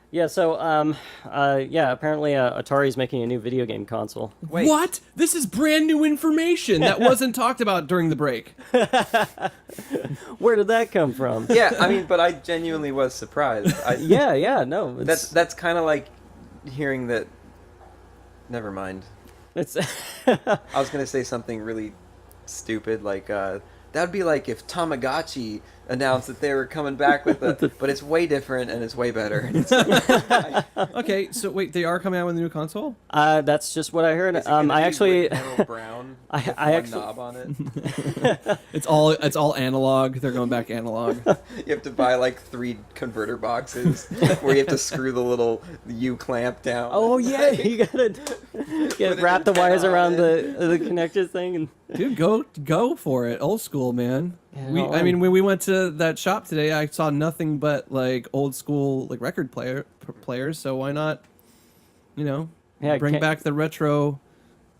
Yeah, so apparently Atari's making a new video game console. Wait. What? This is brand new information that wasn't talked about during the break. Where did that come from? Yeah, I mean, but I genuinely was surprised. No. That's kind of like hearing that. Never mind. It's I was gonna say something really stupid, like that'd be like if Tamagotchi announced that they were coming back with but it's way different and it's way better. Okay, so wait, they are coming out with a new console? that's just what I heard. Is it gonna I be actually, Narrow brown I with one actually- knob on it. It's all analog. They're going back analog. You have to buy like 3 converter boxes where you have to screw the little U clamp down. oh yeah, you gotta wrap the wires around the connector thing and. Dude, go for it. Old school, man. Yeah, I mean, when we went to that shop today, I saw nothing but like old school like record players. So why not, bring back the retro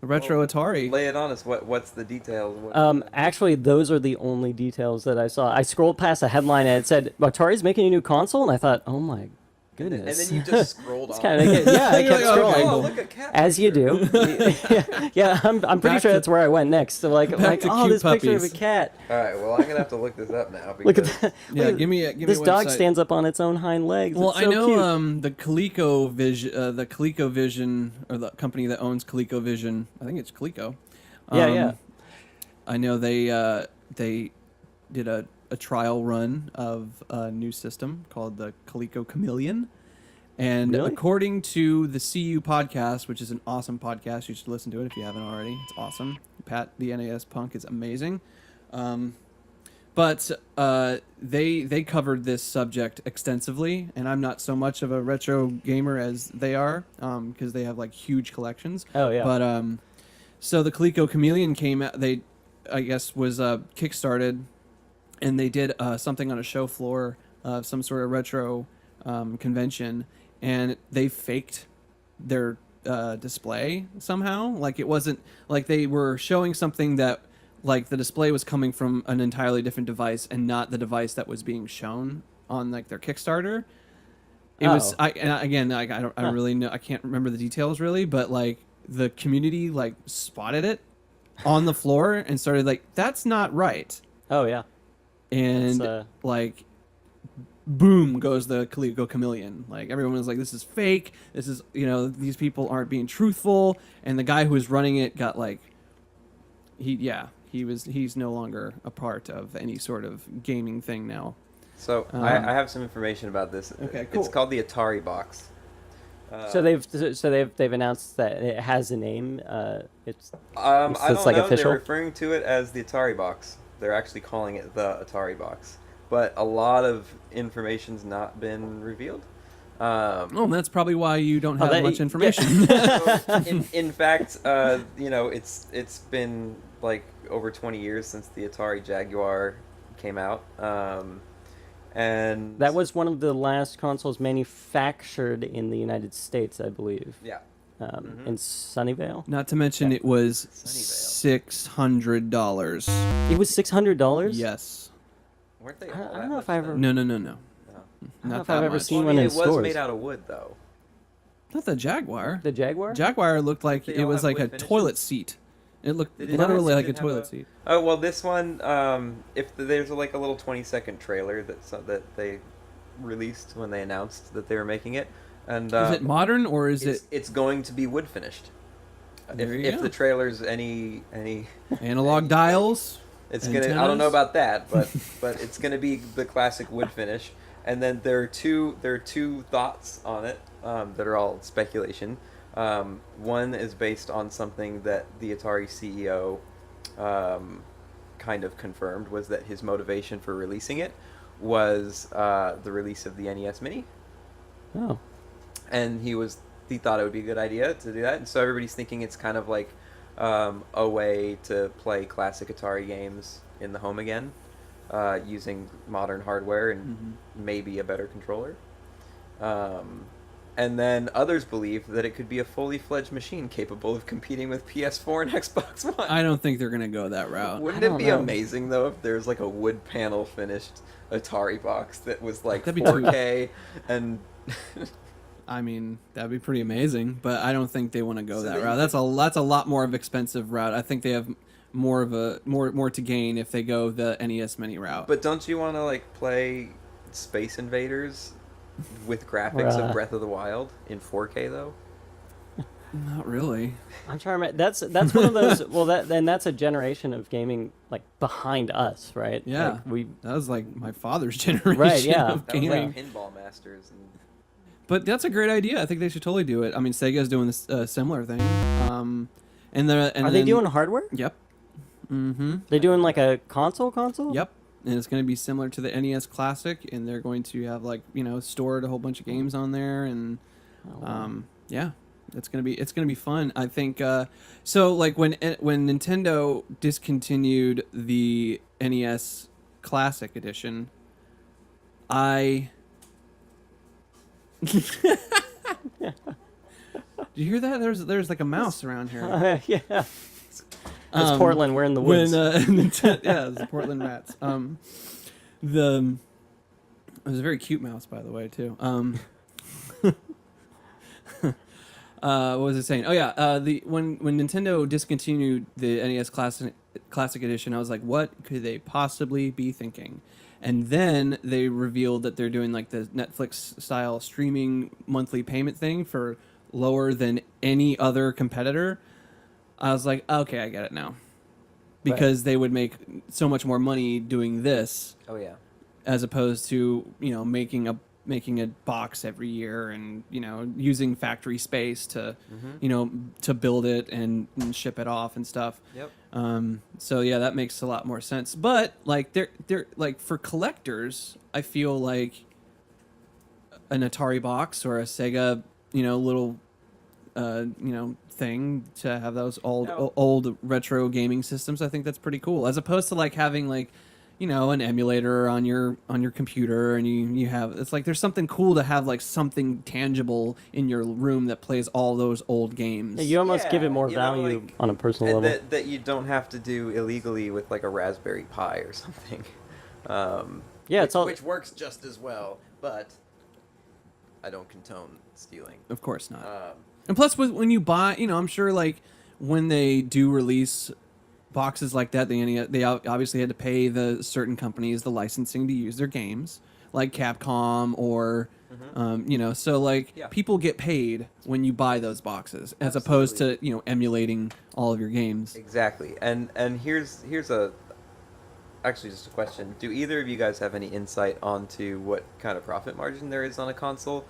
Atari? Lay it on us. What's the details? Actually, those are the only details that I saw. I scrolled past a headline and it said Atari's making a new console, and I thought, oh my goodness. And then you just scrolled It's on. kind of I kept scrolling. Oh, look at cat As you picture. do. yeah, I'm pretty Back sure to- that's where I went next. So like back to oh, cute this picture of a puppies. cat. All right, well, I'm gonna have to look this up now. Because Look at that. Yeah, Look at- give me a This dog website. stands up on its own hind legs. Well, It's I so know cute. the ColecoVision, or the company that owns ColecoVision. I think it's Coleco. Yeah. I know they did a trial run of a new system called the Coleco Chameleon. And Really? according to the CU podcast, which is an awesome podcast, you should listen to it if you haven't already. It's awesome. Pat, the NAS punk, is amazing. But they covered this subject extensively, and I'm not so much of a retro gamer as they are, because they have like huge collections. Oh yeah. But so the Coleco Chameleon came out. They, I guess, was kickstarted, and they did something on a show floor of some sort of retro convention, and they faked their display somehow. Like it wasn't like they were showing something that like the display was coming from an entirely different device and not the device that was being shown on like their Kickstarter. It was I don't really know. I can't remember the details really, but like the community like spotted it on the floor and started like, that's not right. Oh yeah. And It's, like boom goes the Coleco Chameleon. Like everyone was like, this is fake. This is, these people aren't being truthful. And the guy who was running it got like, he's no longer a part of any sort of gaming thing now. So I have some information about this. Okay, cool. It's called the Ataribox. So they've announced that it has a name. It's I don't like know. official? They're referring to it as the Ataribox. They're actually calling it the Ataribox. But a lot of information's not been revealed. That's probably why you don't have that- much information. In fact, it's been like over 20 years since the Atari Jaguar came out, and that was one of the last consoles manufactured in the United States, I believe. yeah. In Sunnyvale. Not to mention it was Sunnyvale. $600. It was $600. Yes. Weren't they? I all don't that know much if I ever- then? No. I don't know Not if I've that ever much. seen Well, I one mean, in it was stores. made out of wood, though. Not the Jaguar. The Jaguar. Jaguar looked like They it all was have like a wood finishes? toilet seat. It looked They did literally not- like a didn't have toilet a- seat. Oh well, this one. There's like a little 20-second trailer that they released when they announced that they were making it, and Is it modern or is it it's going to be wood finished. There you If go. the trailer's any analog dials? It's gonna. I don't know Antennas? about that, but it's gonna be the classic wood finish. And then there are two thoughts on it that are all speculation. One is based on something that the Atari CEO kind of confirmed, was that his motivation for releasing it was the release of the NES Mini, Oh. and he thought it would be a good idea to do that. And so everybody's thinking it's kind of like a way to play classic Atari games in the home again, using modern hardware and maybe a better controller. And then others believe that it could be a fully fledged machine capable of competing with PS4 and Xbox One. I don't think they're gonna go that route. Wouldn't I it don't be know. amazing though if there's like a wood panel finished Atari box that was like That'd be 4K and I mean, that'd be pretty amazing, but I don't think they want to go So that then route. you That's a lot more of expensive route. I think they have more to gain if they go the NES Mini route. But don't you want to like play Space Invaders with graphics of Bruh. Breath of the Wild in 4K though? Not really. I'm trying to remember. That's one of those. Well, that's a generation of gaming like behind us, right? Yeah. Like, we That was like my father's generation Right, yeah. of That was gaming. like Pinball Masters and But that's a great idea. I think they should totally do it. I mean, Sega's doing this similar thing. And are they doing hardware? Yep. Mm-hmm. They're doing like a console? Yep. And it's going to be similar to the NES Classic, and they're going to have like stored a whole bunch of games on there, and Oh, wow. yeah, it's gonna be fun. I think so. Like when Nintendo discontinued the NES Classic Edition, I. Did you hear that? There's like a mouse around here. Yeah. It's Portland. We're in the When woods. yeah, it's the Portland Rats. It was a very cute mouse, by the way, too. What was I saying? Oh yeah, when Nintendo discontinued the NES Classic Edition, I was like, what could they possibly be thinking? And then they revealed that they're doing like the Netflix style streaming monthly payment thing for lower than any other competitor. I was like, okay, I get it now. Because they would make so much more money doing this oh yeah. as opposed to, making a box every year and, using factory space to, to build it and ship it off and stuff. Yep. So yeah, that makes a lot more sense. But like they're like for collectors, I feel like an Atari box or a Sega, little thing to have those old retro gaming systems. I think that's pretty cool, as opposed to like having like an emulator on your computer, and you have, it's like there's something cool to have like something tangible in your room that plays all those old games. Yeah, you almost give it more you know, value like, on a personal level. that you don't have to do illegally with like a Raspberry Pi or something. Yeah, it's all. Which works just as well, but I don't condone stealing. Of course not. And plus, when you buy, I'm sure like when they do release boxes like that, they obviously had to pay the certain companies the licensing to use their games, like Capcom or, so like people get paid when you buy those boxes, as opposed to emulating all of your games. Exactly, and here's actually just a question: do either of you guys have any insight onto what kind of profit margin there is on a console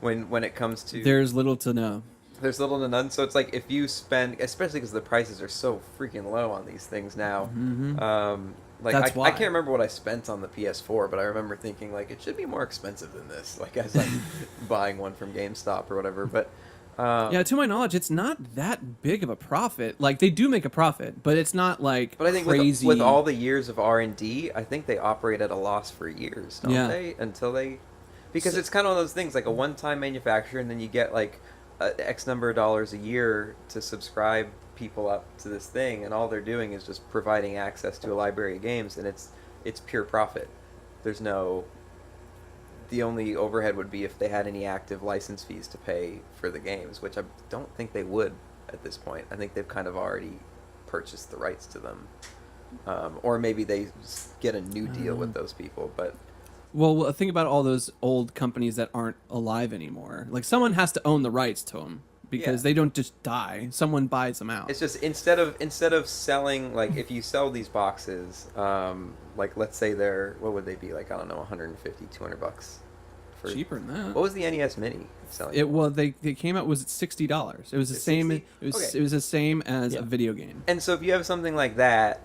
when it comes to? There's little to no. There's little to none. So it's like if you spend, especially because the prices are so freaking low on these things now. Like That's why. I can't remember what I spent on the PS4, but I remember thinking like it should be more expensive than this. Like as I'm buying one from GameStop or whatever. But yeah, to my knowledge, it's not that big of a profit. Like they do make a profit, but it's not like but I think crazy. with all the years of R&D, I think they operate at a loss for years, don't Yeah. they? Until they, because it's kind of one of those things like a one-time manufacture, and then you get like X number of dollars a year to subscribe people up to this thing, and all they're doing is just providing access to a library of games, and it's pure profit. There's no, the only overhead would be if they had any active license fees to pay for the games, which I don't think they would at this point. I think they've kind of already purchased the rights to them, or maybe they get a new deal with those people, but Well, think about all those old companies that aren't alive anymore. Like someone has to own the rights to them because Yeah. they don't just die. Someone buys them out. it's just instead of selling, like if you sell these boxes, like let's say they're, what would they be, like I don't know, 150 $200 for Cheaper than that. What was the NES Mini selling? They came out, was it $60? It was the Is it same. 60? It was the same as Yeah. a video game. And so if you have something like that,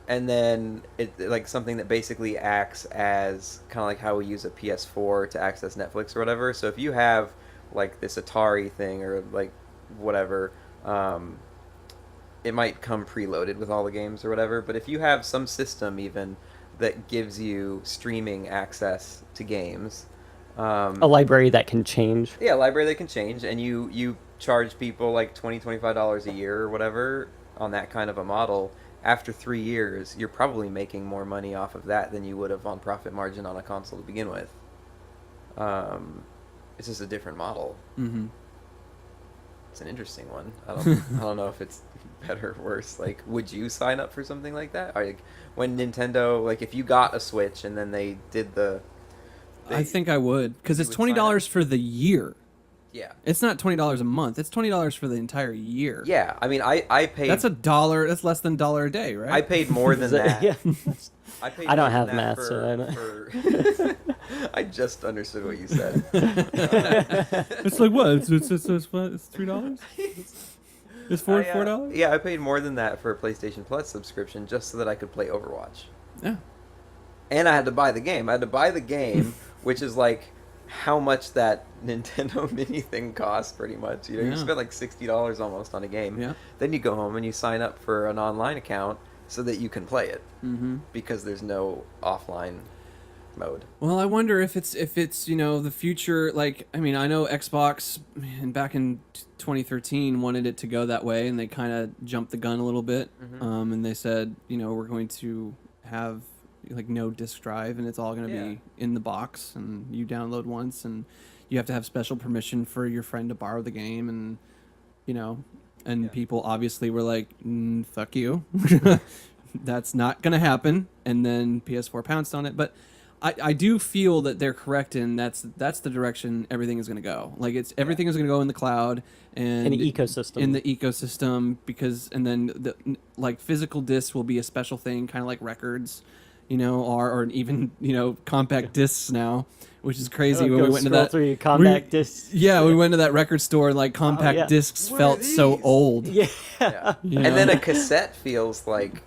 and then it like something that basically acts as kind of like how we use a PS4 to access Netflix or whatever. So if you have like this Atari thing or like whatever, it might come preloaded with all the games or whatever. But if you have some system even that gives you streaming access to games, A library that can change. yeah, library that can change, and you charge people like $25 a year or whatever on that kind of a model. After 3 years, you're probably making more money off of that than you would have on profit margin on a console to begin with. It's just a different model. Mm-hmm. It's an interesting one. I don't know if it's better or worse. Like, would you sign up for something like that? Or, like, when Nintendo, like, if you got a Switch and then they did I think I would, because it's would sign $20 up? for the year. Yeah. It's not $20 a month. It's $20 for the entire year. Yeah, I mean, I paid. That's $1. That's less than $1 a day, right? I paid more than that. Yeah. I paid I don't more have than that math, so I don't- for I just understood what you said. It's like what? It's what? It's $3. It's $4. Yeah, I paid more than that for a PlayStation Plus subscription just so that I could play Overwatch. Yeah. And I had to buy the game. I had to buy the game, which is like how much that Nintendo Mini thing costs, pretty much. You know, Yeah. you spend like $60 almost on a game. Yeah. Then you go home and you sign up for an online account so that you can play it Mm-hmm. because there's no offline mode. Well, I wonder if it's the future. Like, I mean, I know Xbox, man, back in 2013 wanted it to go that way, and they kind of jumped the gun a little bit. Mhm. And they said, we're going to have like no disk drive, and it's all going to be in the box, and you download once, and you have to have special permission for your friend to borrow the game, and people obviously were like, fuck you. That's not going to happen. And then PS4 pounced on it. But I do feel that they're correct in that's the direction everything is going to go. Like, everything is going to go in the cloud and In the ecosystem. In the ecosystem, because and then like physical discs will be a special thing, kind of like records, or even compact discs now, which is crazy. When we went into that, through your compact discs. yeah, we went to that record store, and like compact yeah. discs What felt are so these? old. Yeah. Yeah. You And then know? a cassette feels like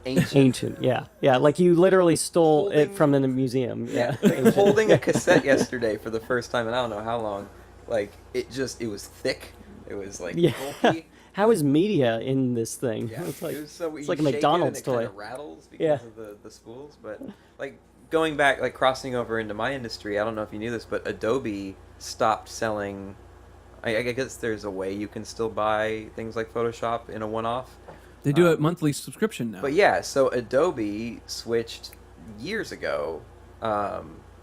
ancient. Ancient. Yeah. Like you literally stole Holding- it from in a museum. Yeah. Ancient. Holding a cassette yesterday for the first time in I don't know how long. Like, it was thick. It was like Yeah. bulky. How is media in this thing? Yeah, It's like, it was so it's you like a shake McDonald's it and it toy. kind of rattles because Yeah. of the spools. But like going back, like crossing over into my industry, I don't know if you knew this, but Adobe stopped selling. I guess there's a way you can still buy things like Photoshop in a one-off. They do a monthly subscription now. But yeah, so Adobe switched years ago,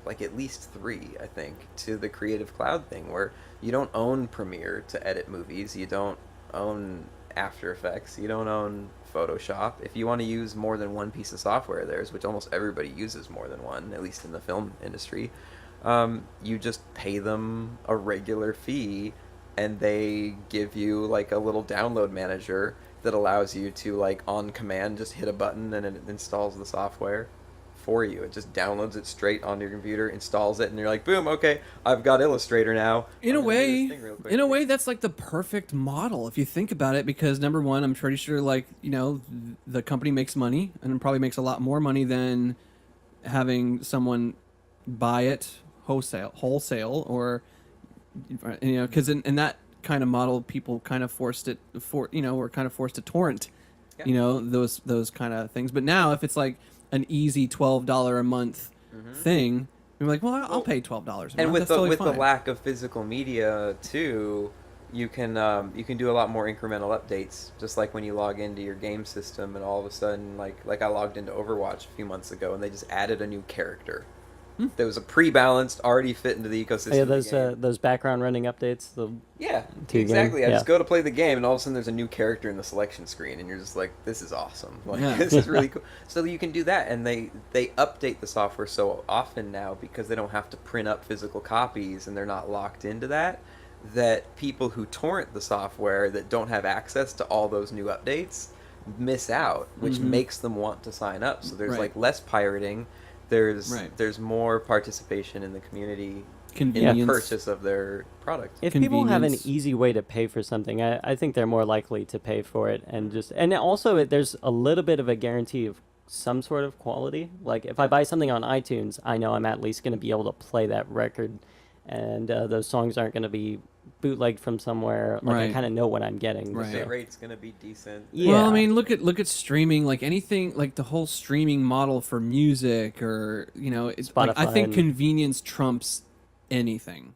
like at least 3, I think, to the Creative Cloud thing, where you don't own Premiere to edit movies, you don't own After Effects, you don't own Photoshop. If you want to use more than one piece of software of theirs, which almost everybody uses more than one, at least in the film industry, you just pay them a regular fee, and they give you like a little download manager that allows you to, like, on command, just hit a button and it installs the software for you. It just downloads it straight onto your computer, installs it, and you're like, boom, okay, I've got Illustrator now. In a I'm gonna do way, this thing real quick. that's like the perfect model if you think about it, because number one, I'm pretty sure the company makes money, and probably makes a lot more money than having someone buy it wholesale, or because in that kind of model, people kind of were kind of forced to torrent, Yeah. those kind of things. But now, if it's like an easy $12 a month thing, you're like, well, I'll pay $12 a month. And with That's the totally with the fine. lack of physical media too, you can do a lot more incremental updates. Just like when you log into your game system, and all of a sudden, like I logged into Overwatch a few months ago, and they just added a new character. That was a pre-balanced, already fit into the ecosystem. Yeah, of the game. those background running updates. Yeah, to your exactly. game. I just Yeah. go to play the game, and all of a sudden there's a new character in the selection screen, and you're just like, this is awesome. Like, Yeah. this is really cool. So you can do that, and they update the software so often now, because they don't have to print up physical copies, and they're not locked into that people who torrent the software that don't have access to all those new updates miss out, which makes them want to sign up. So there's Right. like less pirating. There's Right. more participation in the community in the Convenience. purchase of their product. If people have an Convenience. easy way to pay for something, I think they're more likely to pay for it, and also there's a little bit of a guarantee of some sort of quality. Like if I buy something on iTunes, I know I'm at least going to be able to play that record, and those songs aren't going to be bootlegged from somewhere. Like I Right. kind of know what I'm getting. Right. The so- rate's gonna be decent. Yeah. Well, I mean, look at streaming, like anything, like the whole streaming model for music, or it's like, I Spotify think and- convenience trumps anything.